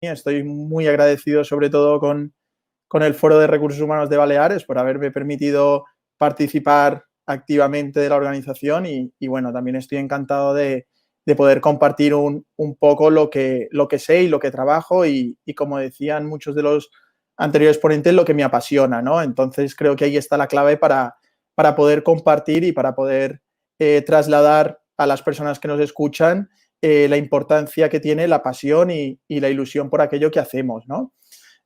Estoy muy agradecido sobre todo con el Foro de Recursos Humanos de Baleares por haberme permitido participar activamente de la organización y bueno, también estoy encantado de poder compartir un poco lo que sé y lo que trabajo y como decían muchos de los anteriores ponentes, lo que me apasiona, ¿no? Entonces creo que ahí está la clave para poder compartir y para poder trasladar a las personas que nos escuchan la importancia que tiene la pasión y la ilusión por aquello que hacemos, ¿no?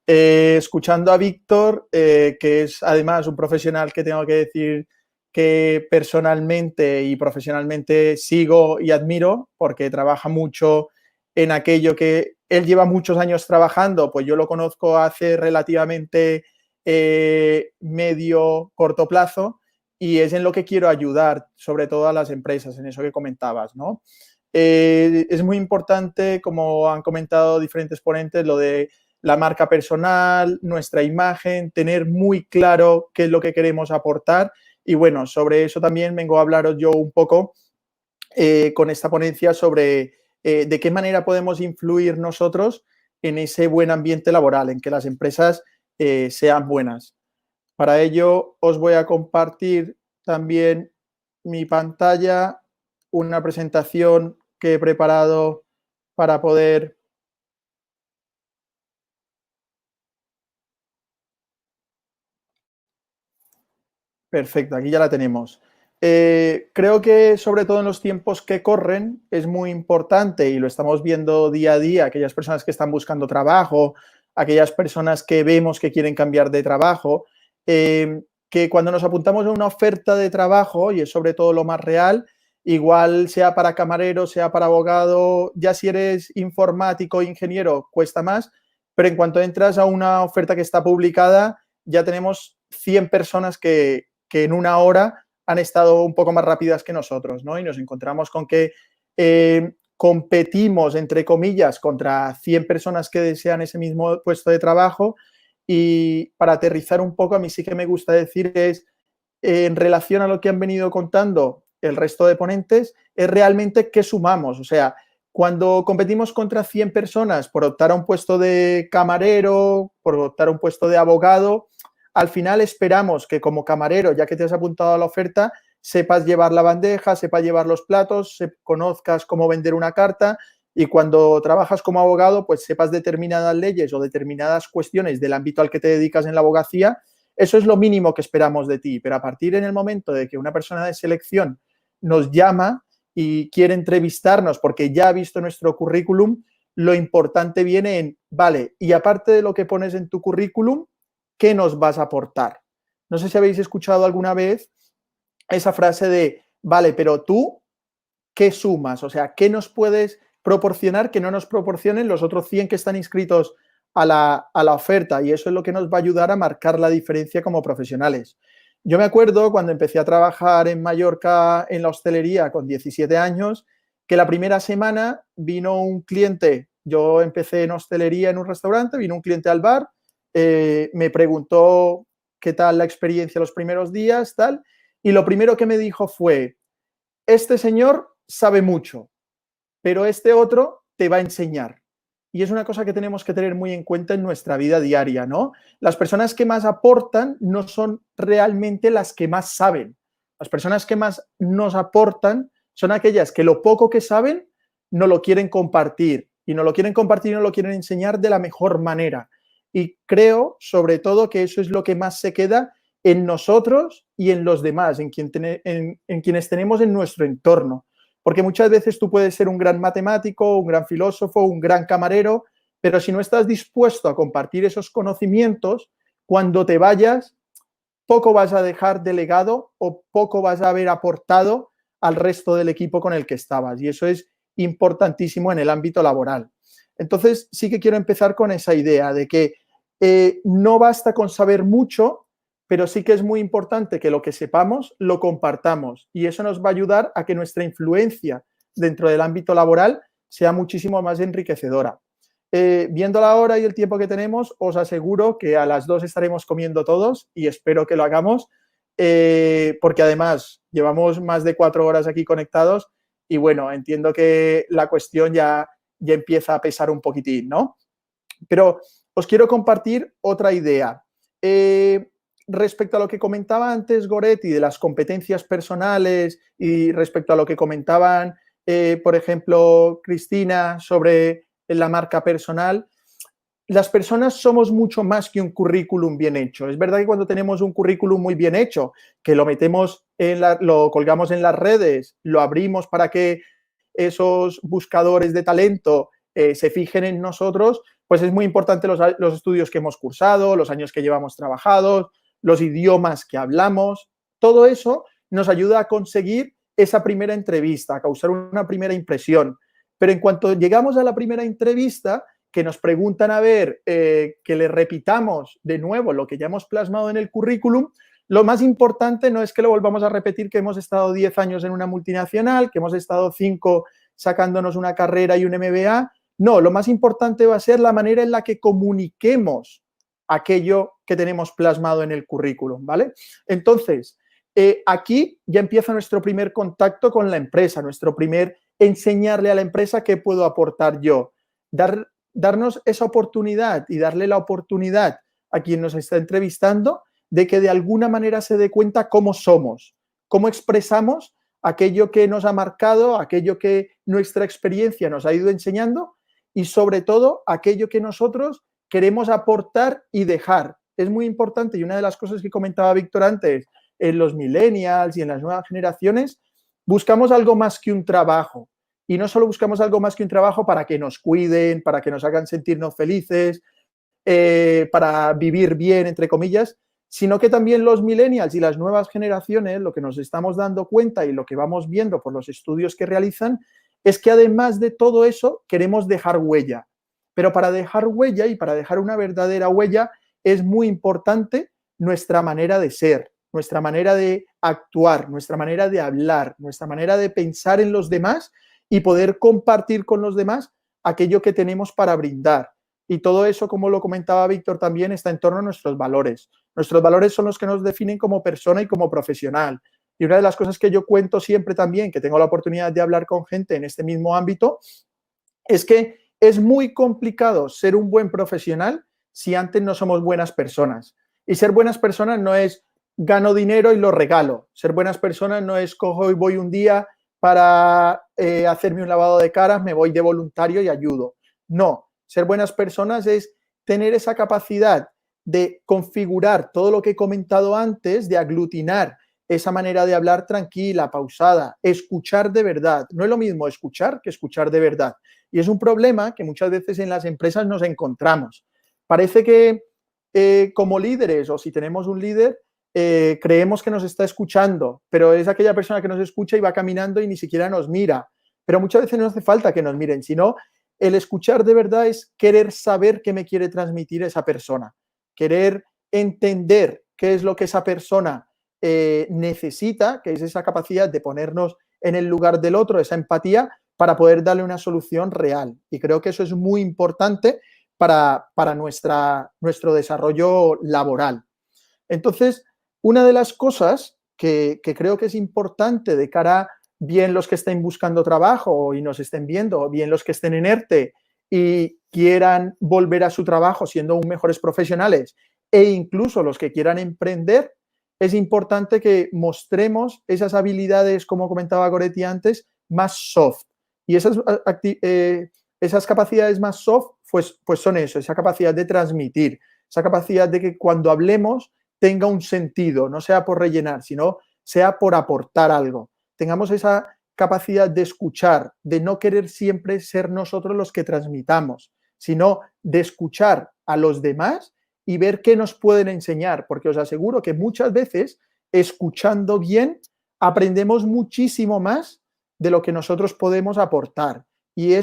Escuchando a Víctor, que es además un profesional que tengo que decir que personalmente y profesionalmente sigo y admiro, porque trabaja mucho en aquello que él lleva muchos años trabajando, pues yo lo conozco hace relativamente medio corto plazo y es en lo que quiero ayudar, sobre todo a las empresas, en eso que comentabas, ¿no? Es muy importante, como han comentado diferentes ponentes, lo de la marca personal, nuestra imagen, tener muy claro qué es lo que queremos aportar. Y bueno, sobre eso también vengo a hablaros yo un poco con esta ponencia sobre de qué manera podemos influir nosotros en ese buen ambiente laboral, en que las empresas sean buenas. Para ello os voy a compartir también mi pantalla, una presentación que he preparado para poder. Perfecto, aquí ya la tenemos. Creo que sobre todo en los tiempos que corren es muy importante y lo estamos viendo día a día, aquellas personas que están buscando trabajo, aquellas personas que vemos que quieren cambiar de trabajo, que cuando nos apuntamos a una oferta de trabajo, y es sobre todo lo más real, igual sea para camarero, sea para abogado, ya si eres informático, ingeniero, cuesta más, pero en cuanto entras a una oferta que está publicada, ya tenemos 100 personas que en una hora han estado un poco más rápidas que nosotros, ¿no? Y nos encontramos con que competimos, entre comillas, contra 100 personas que desean ese mismo puesto de trabajo. Y para aterrizar un poco, a mí sí que me gusta decir es, en relación a lo que han venido contando el resto de ponentes, es realmente qué sumamos. O sea, cuando competimos contra 100 personas por optar a un puesto de camarero, por optar a un puesto de abogado, al final esperamos que como camarero, ya que te has apuntado a la oferta, sepas llevar la bandeja, sepas llevar los platos, conozcas cómo vender una carta y cuando trabajas como abogado, pues sepas determinadas leyes o determinadas cuestiones del ámbito al que te dedicas en la abogacía. Eso es lo mínimo que esperamos de ti, pero a partir en el momento de que una persona de selección nos llama y quiere entrevistarnos porque ya ha visto nuestro currículum, lo importante viene en, vale, y aparte de lo que pones en tu currículum, ¿qué nos vas a aportar? No sé si habéis escuchado alguna vez esa frase de, vale, pero tú, ¿qué sumas? O sea, ¿qué nos puedes proporcionar que no nos proporcionen los otros 100 que están inscritos a la oferta? Y eso es lo que nos va a ayudar a marcar la diferencia como profesionales. Yo me acuerdo cuando empecé a trabajar en Mallorca en la hostelería con 17 años, que la primera semana vino un cliente, yo empecé en hostelería en un restaurante, vino un cliente al bar, me preguntó qué tal la experiencia los primeros días, tal, y lo primero que me dijo fue, este señor sabe mucho, pero este otro te va a enseñar. Y es una cosa que tenemos que tener muy en cuenta en nuestra vida diaria, ¿no? Las personas que más aportan no son realmente las que más saben. Las personas que más nos aportan son aquellas que lo poco que saben no lo quieren compartir y no lo quieren compartir y no lo quieren enseñar de la mejor manera. Y creo, sobre todo, que eso es lo que más se queda en nosotros y en los demás, en quienes tenemos en nuestro entorno. Porque muchas veces tú puedes ser un gran matemático, un gran filósofo, un gran camarero, pero si no estás dispuesto a compartir esos conocimientos, cuando te vayas, poco vas a dejar de legado o poco vas a haber aportado al resto del equipo con el que estabas. Y eso es importantísimo en el ámbito laboral. Entonces, sí que quiero empezar con esa idea de que no basta con saber mucho, pero sí que es muy importante que lo que sepamos lo compartamos y eso nos va a ayudar a que nuestra influencia dentro del ámbito laboral sea muchísimo más enriquecedora. Viendo la hora y el tiempo que tenemos, os aseguro que a las 2 estaremos comiendo todos y espero que lo hagamos, porque además llevamos más de 4 horas aquí conectados y bueno, entiendo que la cuestión ya empieza a pesar un poquitín, ¿no? Pero os quiero compartir otra idea. Respecto a lo que comentaba antes Goretti de las competencias personales y respecto a lo que comentaban, por ejemplo, Cristina sobre la marca personal, las personas somos mucho más que un currículum bien hecho. Es verdad que cuando tenemos un currículum muy bien hecho, que lo metemos lo colgamos en las redes, lo abrimos para que esos buscadores de talento se fijen en nosotros, pues es muy importante los estudios que hemos cursado, los años que llevamos trabajados, los idiomas que hablamos. Todo eso nos ayuda a conseguir esa primera entrevista, a causar una primera impresión. Pero en cuanto llegamos a la primera entrevista, que nos preguntan a ver, que le repitamos de nuevo lo que ya hemos plasmado en el currículum, lo más importante no es que lo volvamos a repetir que hemos estado 10 años en una multinacional, que hemos estado 5 sacándonos una carrera y un MBA. No, lo más importante va a ser la manera en la que comuniquemos aquello que tenemos plasmado en el currículum, ¿vale? Entonces, aquí ya empieza nuestro primer contacto con la empresa, nuestro primer enseñarle a la empresa qué puedo aportar yo. Darnos esa oportunidad y darle la oportunidad a quien nos está entrevistando de que de alguna manera se dé cuenta cómo somos, cómo expresamos aquello que nos ha marcado, aquello que nuestra experiencia nos ha ido enseñando y sobre todo aquello que nosotros queremos aportar y dejar. Es muy importante y una de las cosas que comentaba Víctor antes, en los millennials y en las nuevas generaciones, buscamos algo más que un trabajo. Y no solo buscamos algo más que un trabajo para que nos cuiden, para que nos hagan sentirnos felices, para vivir bien, entre comillas, sino que también los millennials y las nuevas generaciones, lo que nos estamos dando cuenta y lo que vamos viendo por los estudios que realizan, es que además de todo eso, queremos dejar huella. Pero para dejar huella y para dejar una verdadera huella, es muy importante nuestra manera de ser, nuestra manera de actuar, nuestra manera de hablar, nuestra manera de pensar en los demás y poder compartir con los demás aquello que tenemos para brindar. Y todo eso, como lo comentaba Víctor también, está en torno a nuestros valores. Nuestros valores son los que nos definen como persona y como profesional. Y una de las cosas que yo cuento siempre también, que tengo la oportunidad de hablar con gente en este mismo ámbito, es que es muy complicado ser un buen profesional si antes no somos buenas personas. Y ser buenas personas no es gano dinero y lo regalo. Ser buenas personas no es cojo y voy un día para hacerme un lavado de caras, me voy de voluntario y ayudo. No, ser buenas personas es tener esa capacidad de configurar todo lo que he comentado antes, de aglutinar esa manera de hablar tranquila, pausada, escuchar de verdad. No es lo mismo escuchar que escuchar de verdad. Y es un problema que muchas veces en las empresas nos encontramos. Parece que como líderes o si tenemos un líder, creemos que nos está escuchando, pero es aquella persona que nos escucha y va caminando y ni siquiera nos mira. Pero muchas veces no hace falta que nos miren, sino el escuchar de verdad es querer saber qué me quiere transmitir esa persona, querer entender qué es lo que esa persona necesita, que es esa capacidad de ponernos en el lugar del otro, esa empatía, para poder darle una solución real. Y creo que eso es muy importante para nuestro desarrollo laboral. Entonces, una de las cosas que creo que es importante de cara bien los que estén buscando trabajo y nos estén viendo, o bien los que estén en ERTE y quieran volver a su trabajo siendo aún mejores profesionales, e incluso los que quieran emprender, es importante que mostremos esas habilidades, como comentaba Goretti antes, más soft. Y esas capacidades más soft, pues son eso, esa capacidad de transmitir, esa capacidad de que cuando hablemos tenga un sentido, no sea por rellenar, sino sea por aportar algo. Tengamos esa capacidad de escuchar, de no querer siempre ser nosotros los que transmitamos, sino de escuchar a los demás y ver qué nos pueden enseñar, porque os aseguro que muchas veces, escuchando bien, aprendemos muchísimo más de lo que nosotros podemos aportar. Y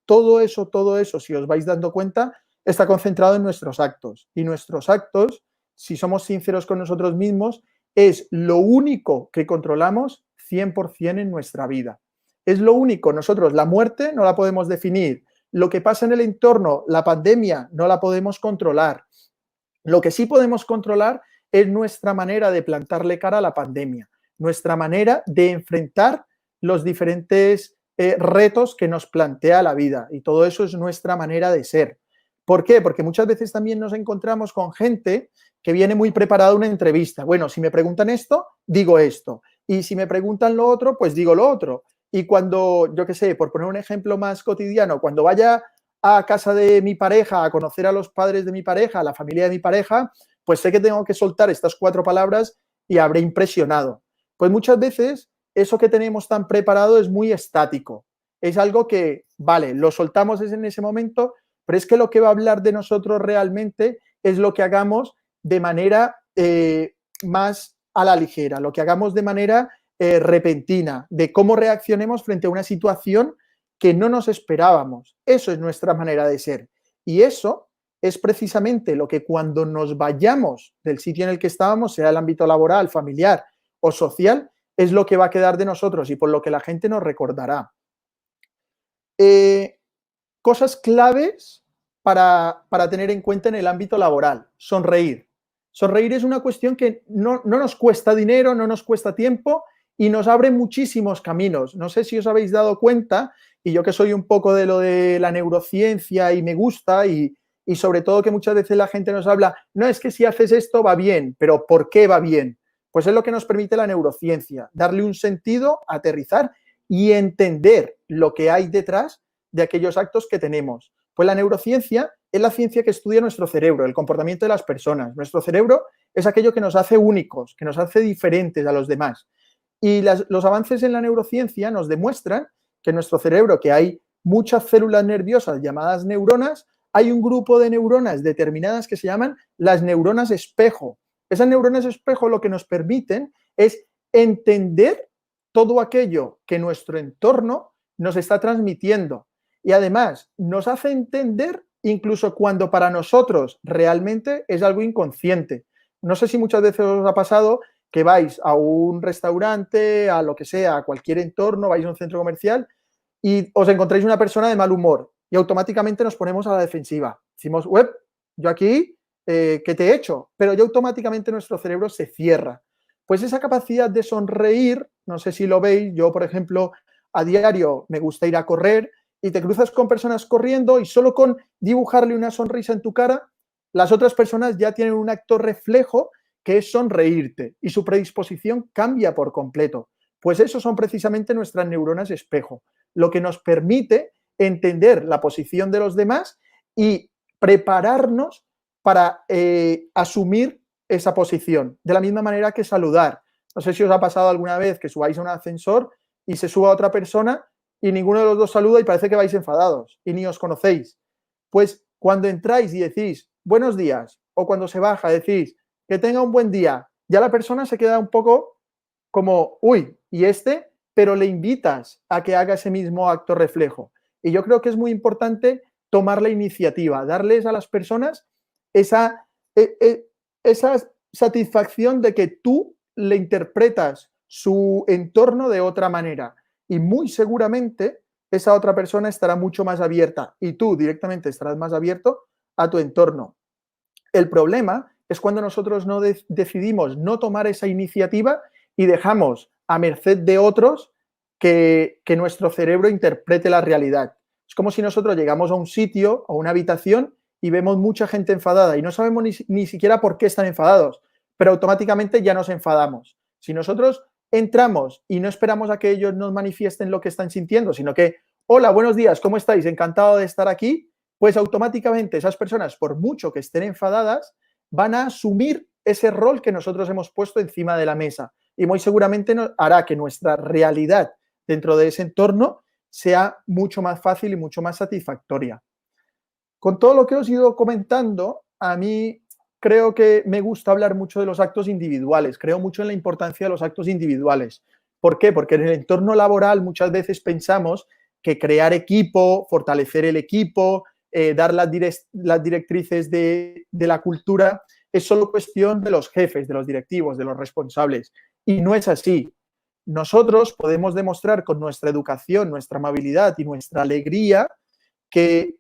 todo eso, si os vais dando cuenta, está concentrado en nuestros actos. Y nuestros actos, si somos sinceros con nosotros mismos, es lo único que controlamos 100% en nuestra vida. Es lo único. Nosotros la muerte no la podemos definir. Lo que pasa en el entorno, la pandemia, no la podemos controlar. Lo que sí podemos controlar es nuestra manera de plantarle cara a la pandemia, nuestra manera de enfrentar los diferentes retos que nos plantea la vida. Y todo eso es nuestra manera de ser. ¿Por qué? Porque muchas veces también nos encontramos con gente que viene muy preparada a una entrevista. Bueno, si me preguntan esto, digo esto. Y si me preguntan lo otro, pues digo lo otro. Y cuando, yo qué sé, por poner un ejemplo más cotidiano, cuando vaya a casa de mi pareja, a conocer a los padres de mi pareja, a la familia de mi pareja, pues sé que tengo que soltar estas 4 palabras y habré impresionado. Pues muchas veces eso que tenemos tan preparado es muy estático. Es algo que, vale, lo soltamos en ese momento, pero es que lo que va a hablar de nosotros realmente es lo que hagamos de manera más a la ligera, lo que hagamos de manera repentina, de cómo reaccionemos frente a una situación que no nos esperábamos. Eso es nuestra manera de ser. Y eso es precisamente lo que cuando nos vayamos del sitio en el que estábamos, sea el ámbito laboral, familiar o social, es lo que va a quedar de nosotros y por lo que la gente nos recordará. Cosas claves para tener en cuenta en el ámbito laboral. Sonreír. Sonreír es una cuestión que no nos cuesta dinero, no nos cuesta tiempo y nos abre muchísimos caminos. No sé si os habéis dado cuenta, y yo que soy un poco de lo de la neurociencia y me gusta, y sobre todo que muchas veces la gente nos habla, no es que si haces esto va bien, pero ¿por qué va bien? Pues es lo que nos permite la neurociencia, darle un sentido, aterrizar y entender lo que hay detrás de aquellos actos que tenemos. Pues la neurociencia es la ciencia que estudia nuestro cerebro, el comportamiento de las personas. Nuestro cerebro es aquello que nos hace únicos, que nos hace diferentes a los demás. Y los avances en la neurociencia nos demuestran que en nuestro cerebro, que hay muchas células nerviosas llamadas neuronas, hay un grupo de neuronas determinadas que se llaman las neuronas espejo. Esas neuronas espejo lo que nos permiten es entender todo aquello que nuestro entorno nos está transmitiendo. Y además nos hace entender incluso cuando para nosotros realmente es algo inconsciente. No sé si muchas veces os ha pasado que vais a un restaurante, a lo que sea, a cualquier entorno, vais a un centro comercial y os encontráis una persona de mal humor y automáticamente nos ponemos a la defensiva. Decimos, web, yo aquí, ¿qué te he hecho? Pero ya automáticamente nuestro cerebro se cierra. Pues esa capacidad de sonreír, no sé si lo veis, yo por ejemplo a diario me gusta ir a correr y te cruzas con personas corriendo y solo con dibujarle una sonrisa en tu cara, las otras personas ya tienen un acto reflejo que es sonreírte y su predisposición cambia por completo. Pues eso son precisamente nuestras neuronas espejo, lo que nos permite entender la posición de los demás y prepararnos para asumir esa posición. De la misma manera que saludar. No sé si os ha pasado alguna vez que subáis a un ascensor y se suba otra persona y ninguno de los dos saluda y parece que vais enfadados y ni os conocéis. Pues cuando entráis y decís buenos días o cuando se baja decís que tenga un buen día, ya la persona se queda un poco como, uy, ¿y este? Pero le invitas a que haga ese mismo acto reflejo. Y yo creo que es muy importante tomar la iniciativa, darles a las personas esa, esa satisfacción de que tú le interpretas su entorno de otra manera. Y muy seguramente esa otra persona estará mucho más abierta y tú directamente estarás más abierto a tu entorno. El problema es cuando nosotros no decidimos no tomar esa iniciativa y dejamos a merced de otros que nuestro cerebro interprete la realidad. Es como si nosotros llegamos a un sitio, a una habitación, y vemos mucha gente enfadada y no sabemos ni siquiera por qué están enfadados, pero automáticamente ya nos enfadamos. Si nosotros entramos y no esperamos a que ellos nos manifiesten lo que están sintiendo, sino que, hola, buenos días, ¿cómo estáis? Encantado de estar aquí, pues automáticamente esas personas, por mucho que estén enfadadas, van a asumir ese rol que nosotros hemos puesto encima de la mesa y muy seguramente hará que nuestra realidad dentro de ese entorno sea mucho más fácil y mucho más satisfactoria. Con todo lo que os he ido comentando, a mí creo que me gusta hablar mucho de los actos individuales, creo mucho en la importancia de los actos individuales. ¿Por qué? Porque en el entorno laboral muchas veces pensamos que crear equipo, fortalecer el equipo, dar las directrices de la cultura es solo cuestión de los jefes, de los directivos, de los responsables. Y no es así. Nosotros podemos demostrar con nuestra educación, nuestra amabilidad y nuestra alegría que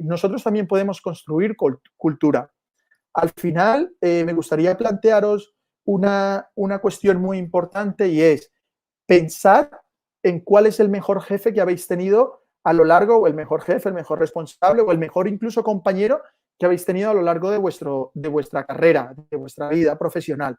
nosotros también podemos construir cultura. Al final, me gustaría plantearos una cuestión muy importante y es pensar en cuál es el mejor jefe que habéis tenido a lo largo, o el mejor jefe, el mejor responsable, o el mejor incluso compañero que habéis tenido a lo largo de vuestra carrera, de vuestra vida profesional.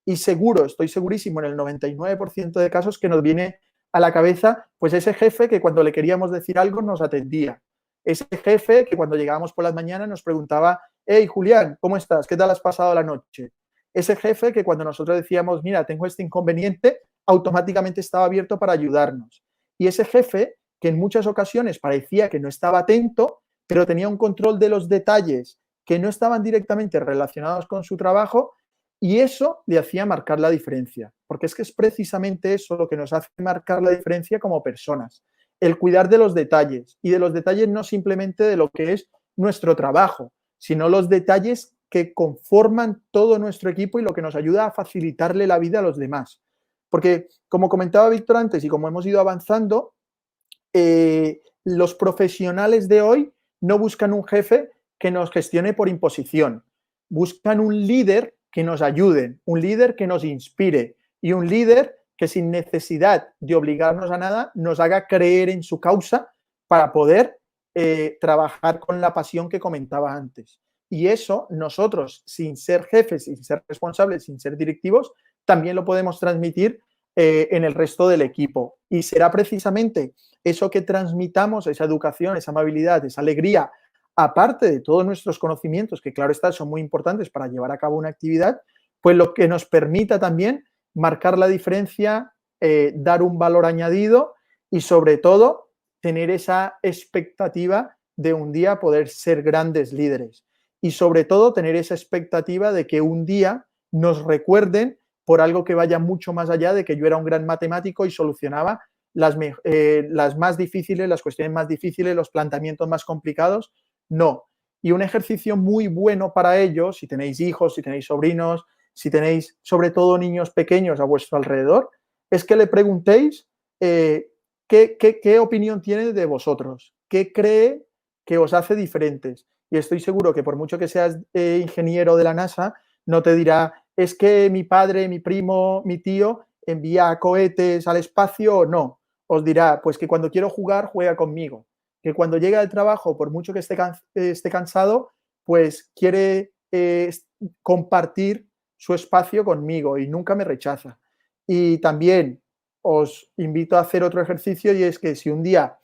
Y seguro, estoy segurísimo en el 99% de casos que nos viene a la cabeza, pues ese jefe que cuando le queríamos decir algo nos atendía. Ese jefe que cuando llegábamos por las mañanas nos preguntaba, hey Julián, ¿cómo estás? ¿Qué tal has pasado la noche? Ese jefe que cuando nosotros decíamos, mira, tengo este inconveniente, automáticamente estaba abierto para ayudarnos. Y ese jefe que en muchas ocasiones parecía que no estaba atento, pero tenía un control de los detalles que no estaban directamente relacionados con su trabajo, y eso le hacía marcar la diferencia, porque es que es precisamente eso lo que nos hace marcar la diferencia como personas, el cuidar de los detalles, y de los detalles no simplemente de lo que es nuestro trabajo, sino los detalles que conforman todo nuestro equipo y lo que nos ayuda a facilitarle la vida a los demás. Porque, como comentaba Víctor antes y como hemos ido avanzando, los profesionales de hoy no buscan un jefe que nos gestione por imposición, buscan un líder que nos ayude, un líder que nos inspire y un líder que sin necesidad de obligarnos a nada nos haga creer en su causa para poder trabajar con la pasión que comentaba antes. Y eso nosotros, sin ser jefes, sin ser responsables, sin ser directivos, también lo podemos transmitir en el resto del equipo. Y será precisamente eso que transmitamos, esa educación, esa amabilidad, esa alegría, aparte de todos nuestros conocimientos, que claro está, son muy importantes para llevar a cabo una actividad, pues lo que nos permita también marcar la diferencia, dar un valor añadido y sobre todo tener esa expectativa de un día poder ser grandes líderes. Y sobre todo tener esa expectativa de que un día nos recuerden por algo que vaya mucho más allá de que yo era un gran matemático y solucionaba las más difíciles, las cuestiones más difíciles, los planteamientos más complicados. No. Y un ejercicio muy bueno para ello, si tenéis hijos, si tenéis sobrinos, si tenéis sobre todo niños pequeños a vuestro alrededor, es que le preguntéis qué opinión tiene de vosotros, qué cree que os hace diferentes. Y estoy seguro que por mucho que seas ingeniero de la NASA, no te dirá, es que mi padre, mi primo, mi tío envía cohetes al espacio o no. Os dirá, pues que cuando quiero jugar, juega conmigo. Que cuando llega al trabajo, por mucho que esté cansado, pues quiere compartir su espacio conmigo y nunca me rechaza. Y también os invito a hacer otro ejercicio y es que si un día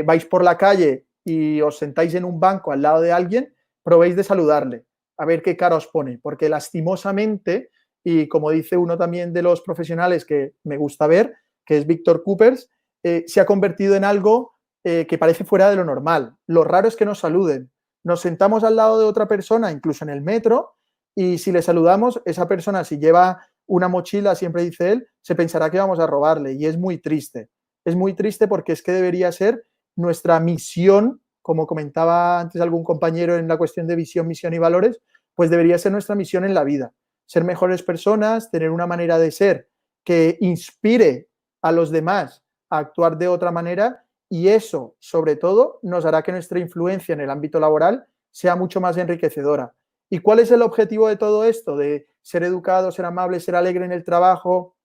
vais por la calle y os sentáis en un banco al lado de alguien, probéis de saludarle, a ver qué cara os pone, porque lastimosamente, y como dice uno también de los profesionales que me gusta ver, que es Víctor Coopers, se ha convertido en algo que parece fuera de lo normal. Lo raro es que nos saluden. Nos sentamos al lado de otra persona, incluso en el metro, y si le saludamos, esa persona, si lleva una mochila, siempre dice él, se pensará que vamos a robarle, y es muy triste. Es muy triste porque es que debería ser nuestra misión, como comentaba antes algún compañero en la cuestión de visión, misión y valores, pues debería ser nuestra misión en la vida. Ser mejores personas, tener una manera de ser que inspire a los demás a actuar de otra manera, y eso, sobre todo, nos hará que nuestra influencia en el ámbito laboral sea mucho más enriquecedora. ¿Y cuál es el objetivo de todo esto? De ser educado, ser amable, ser alegre en el trabajo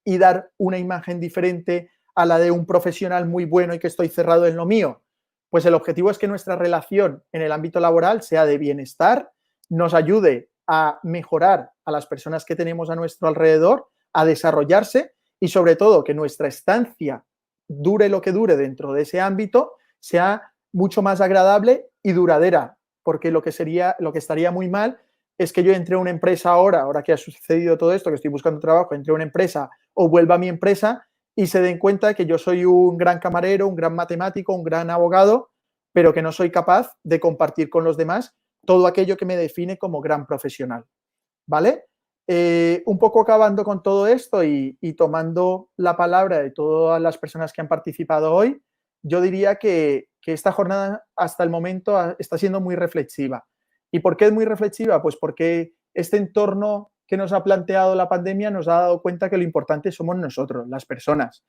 y dar una imagen diferente a la de un profesional muy bueno y que estoy cerrado en lo mío. Pues el objetivo es que nuestra relación en el ámbito laboral sea de bienestar, nos ayude a mejorar a las personas que tenemos a nuestro alrededor, a desarrollarse y sobre todo que nuestra estancia, dure lo que dure dentro de ese ámbito, sea mucho más agradable y duradera, porque lo que estaría muy mal es que yo entre a una empresa ahora que ha sucedido todo esto, que estoy buscando trabajo, entre a una empresa o vuelva a mi empresa y se den cuenta que yo soy un gran camarero, un gran matemático, un gran abogado, pero que no soy capaz de compartir con los demás todo aquello que me define como gran profesional. ¿Vale? Un poco acabando con todo esto y tomando la palabra de todas las personas que han participado hoy, yo diría que esta jornada hasta el momento está siendo muy reflexiva. ¿Y por qué es muy reflexiva? Pues porque este entorno que nos ha planteado la pandemia nos ha dado cuenta que lo importante somos nosotros, las personas.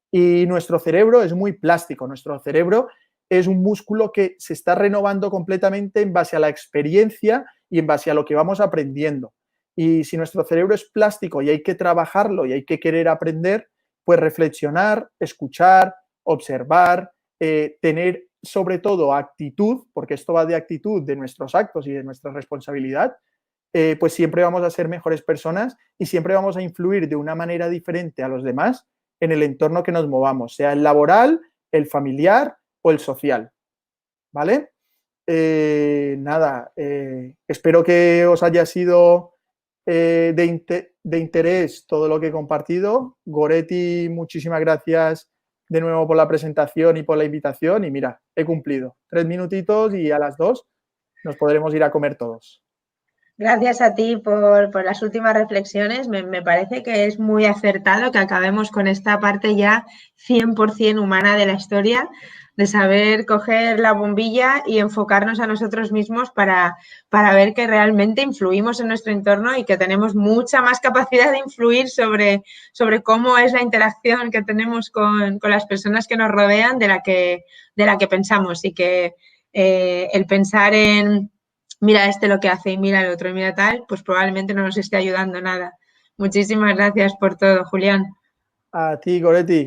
Y nuestro cerebro es muy plástico, nuestro cerebro es un músculo que se está renovando completamente en base a la experiencia y en base a lo que vamos aprendiendo. Y si nuestro cerebro es plástico y hay que trabajarlo y hay que querer aprender, pues reflexionar, escuchar, observar, tener sobre todo actitud, porque esto va de actitud, de nuestros actos y de nuestra responsabilidad, pues siempre vamos a ser mejores personas y siempre vamos a influir de una manera diferente a los demás en el entorno que nos movamos, sea el laboral, el familiar o el social. ¿Vale? Nada, espero que os haya sido de interés todo lo que he compartido. Goretti, muchísimas gracias de nuevo por la presentación y por la invitación. Y mira, he cumplido 3 minutitos y a las 2 nos podremos ir a comer todos. Gracias a ti por las últimas reflexiones. Me parece que es muy acertado que acabemos con esta parte ya 100% humana de la historia, de saber coger la bombilla y enfocarnos a nosotros mismos para ver que realmente influimos en nuestro entorno y que tenemos mucha más capacidad de influir sobre cómo es la interacción que tenemos con las personas que nos rodean de la que pensamos, y que el pensar en mira este lo que hace y mira el otro y mira tal, pues probablemente no nos esté ayudando nada. Muchísimas gracias por todo, Julián. A ti, Goretti.